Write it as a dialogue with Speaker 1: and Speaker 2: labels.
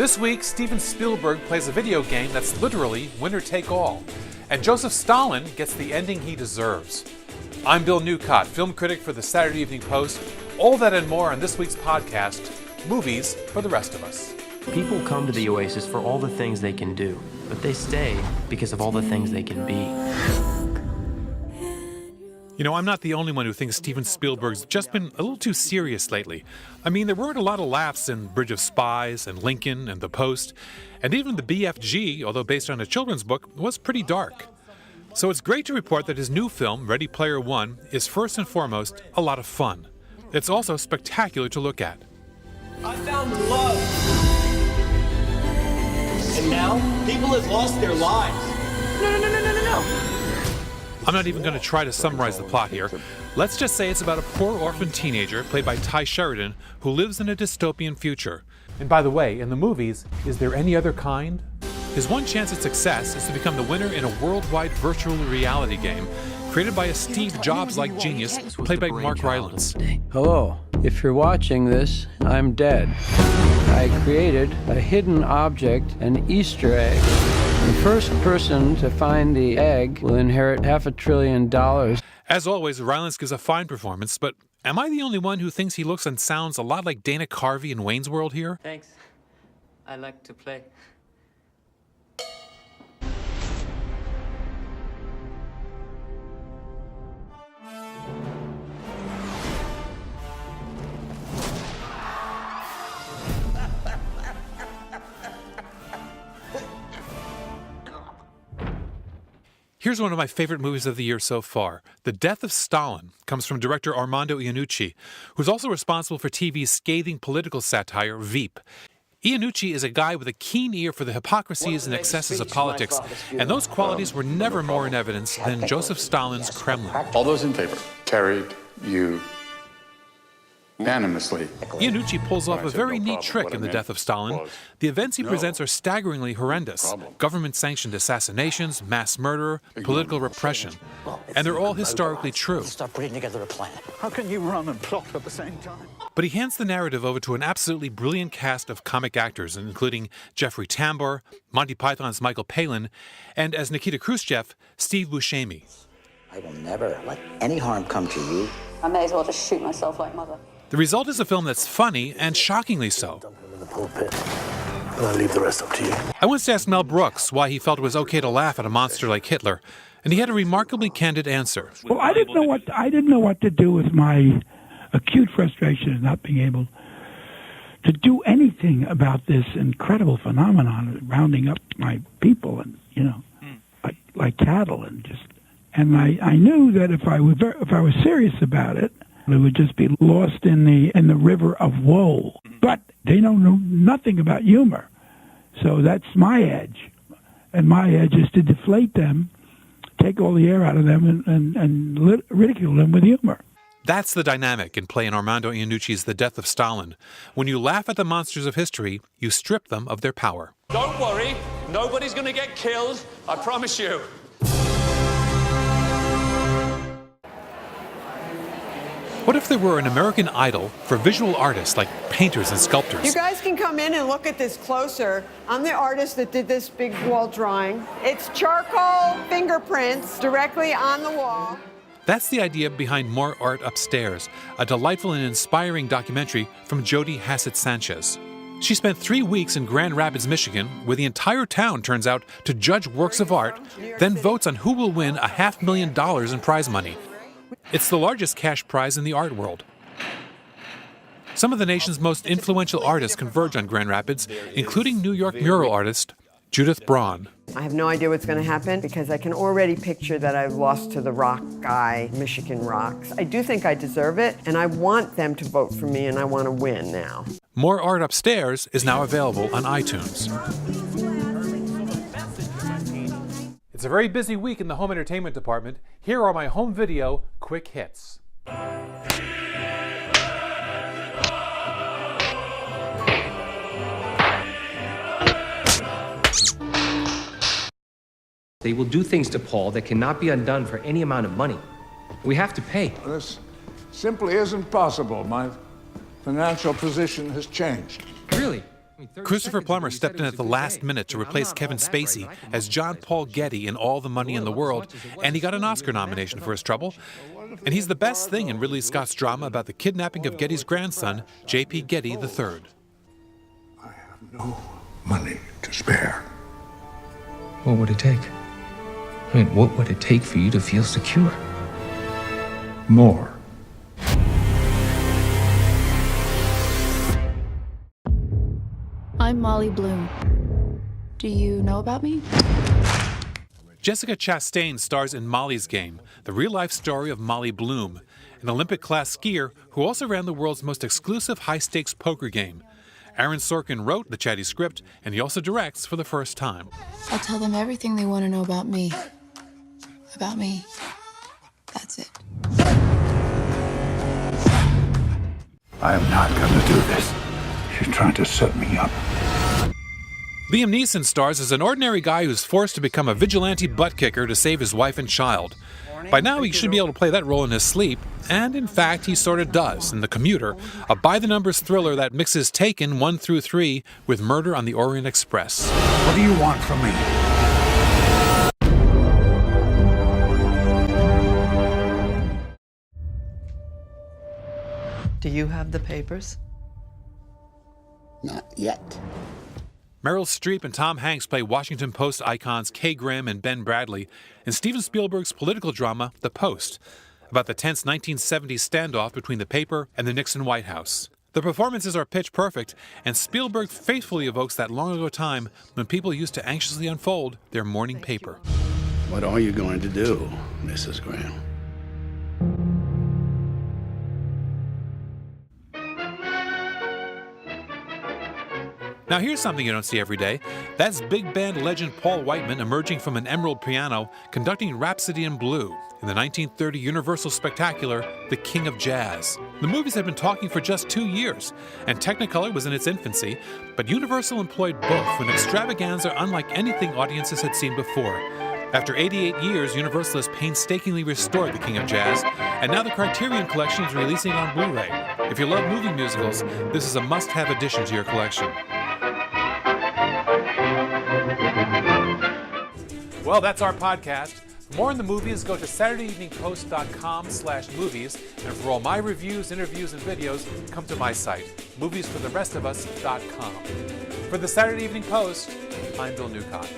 Speaker 1: This week, Steven Spielberg plays a video game that's literally winner take all. And Joseph Stalin gets the ending he deserves. I'm Bill Newcott, film critic for the Saturday Evening Post. All that and more on this week's podcast, Movies for the Rest of Us.
Speaker 2: People come to the Oasis for all the things they can do, but they stay because of all the things they can be.
Speaker 1: You know, I'm not the only one who thinks Steven Spielberg's just been a little too serious lately. I mean, there weren't a lot of laughs in Bridge of Spies and Lincoln and The Post, and even the BFG, although based on a children's book, was pretty dark. So it's great to report that his new film, Ready Player One, is first and foremost a lot of fun. It's also spectacular to look at.
Speaker 3: I found love. And now, people have lost their lives. No.
Speaker 1: I'm not even going to try to summarize the plot here. Let's just say it's about a poor orphan teenager, played by Ty Sheridan, who lives in a dystopian future. And by the way, in the movies, is there any other kind? His one chance at success is to become the winner in a worldwide virtual reality game created by a Steve Jobs-like genius played by Mark Rylance.
Speaker 4: Hello. If you're watching this, I'm dead. I created a hidden object, an Easter egg. The first person to find the egg will inherit $500 billion.
Speaker 1: As always, Rylance gives a fine performance, but am I the only one who thinks he looks and sounds a lot like Dana Carvey in Wayne's World here?
Speaker 2: Thanks. I like to play.
Speaker 1: Here's one of my favorite movies of the year so far. The Death of Stalin comes from director Armando Iannucci, who's also responsible for TV's scathing political satire, Veep. Iannucci is a guy with a keen ear for the hypocrisies and excesses of politics, and those qualities were never more in evidence than Joseph Stalin's Kremlin.
Speaker 5: All those in favor? Carried unanimously.
Speaker 1: Iannucci pulls off a very neat trick in The Death of Stalin. The events he presents are staggeringly horrendous. Government-sanctioned assassinations, mass murder, political repression. And they're all historically true.
Speaker 3: Start putting together a plan.
Speaker 6: How can you run and plot at the same time?
Speaker 1: But he hands the narrative over to an absolutely brilliant cast of comic actors, including Jeffrey Tambor, Monty Python's Michael Palin, and as Nikita Khrushchev, Steve Buscemi.
Speaker 7: I will never let any harm come to you.
Speaker 8: I may as well just shoot myself like mother.
Speaker 1: The result is a film that's funny and shockingly so.
Speaker 6: In the pulpit, and I leave the rest up to you.
Speaker 1: I once asked Mel Brooks why he felt it was okay to laugh at a monster like Hitler, and he had a remarkably candid answer.
Speaker 9: Well, I didn't know what to do with my acute frustration of not being able to do anything about this incredible phenomenon of rounding up my people and like cattle and I knew that if I was serious about it, it would just be lost in the river of woe. But they don't know nothing about humor. So that's my edge. And my edge is to deflate them, take all the air out of them, and ridicule them with humor.
Speaker 1: That's the dynamic in play in Armando Iannucci's The Death of Stalin. When you laugh at the monsters of history, you strip them of their power.
Speaker 10: Don't worry, nobody's going to get killed, I promise you.
Speaker 1: What if there were an American Idol for visual artists like painters and sculptors?
Speaker 11: You guys can come in and look at this closer. I'm the artist that did this big wall drawing. It's charcoal fingerprints directly on the wall.
Speaker 1: That's the idea behind More Art Upstairs, a delightful and inspiring documentary from Jody Hassett Sanchez. She spent 3 weeks in Grand Rapids, Michigan, where the entire town turns out to judge works of art, then votes on who will win $500,000 in prize money. It's the largest cash prize in the art world. Some of the nation's most influential artists converge on Grand Rapids, including New York mural artist Judith Braun.
Speaker 11: I have no idea what's going to happen because I can already picture that I've lost to the rock guy, Michigan Rocks. I do think I deserve it, and I want them to vote for me, and I want to win now.
Speaker 1: More Art Upstairs is now available on iTunes. It's a very busy week in the home entertainment department. Here are my home video quick hits.
Speaker 12: They will do things to Paul that cannot be undone for any amount of money. We have to pay.
Speaker 13: This simply isn't possible. My financial position has changed.
Speaker 12: Really?
Speaker 1: Christopher Plummer stepped in at the last minute to replace Kevin Spacey as John Paul Getty in All the Money in the World, and he got an Oscar nomination for his trouble. And he's the best thing in Ridley Scott's drama about the kidnapping of Getty's grandson, J.P. Getty III.
Speaker 13: I have no money to spare.
Speaker 12: What would it take? I mean, what would it take for you to feel secure?
Speaker 13: More.
Speaker 14: I'm Molly Bloom. Do you know about me?
Speaker 1: Jessica Chastain stars in Molly's Game, the real-life story of Molly Bloom, an Olympic-class skier who also ran the world's most exclusive high-stakes poker game. Aaron Sorkin wrote the chatty script, and he also directs for the first time.
Speaker 14: I'll tell them everything they want to know about me. About me. That's it.
Speaker 13: I am not going to do this. She's trying to set me up.
Speaker 1: Liam Neeson stars as an ordinary guy who's forced to become a vigilante butt-kicker to save his wife and child. By now, he should be able to play that role in his sleep, and in fact, he sort of does in The Commuter, a by-the-numbers thriller that mixes Taken 1 through 3 with Murder on the Orient Express.
Speaker 13: What do you want from me?
Speaker 11: Do you have the papers?
Speaker 7: Not yet.
Speaker 1: Meryl Streep and Tom Hanks play Washington Post icons Kay Graham and Ben Bradley in Steven Spielberg's political drama, The Post, about the tense 1970s standoff between the paper and the Nixon White House. The performances are pitch perfect, and Spielberg faithfully evokes that long-ago time when people used to anxiously unfold their morning paper.
Speaker 6: What are you going to do, Mrs. Graham?
Speaker 1: Now here's something you don't see every day. That's big band legend Paul Whiteman emerging from an emerald piano, conducting Rhapsody in Blue in the 1930 Universal spectacular, The King of Jazz. The movies had been talking for just 2 years, and Technicolor was in its infancy, but Universal employed both for an extravaganza unlike anything audiences had seen before. After 88 years, Universal has painstakingly restored The King of Jazz, and now the Criterion Collection is releasing it on Blu-ray. If you love movie musicals, this is a must-have addition to your collection. Well, that's our podcast. For more on the movies, go to SaturdayEveningPost.com/movies. And for all my reviews, interviews, and videos, come to my site, moviesfortherestofus.com. For the Saturday Evening Post, I'm Bill Newcott.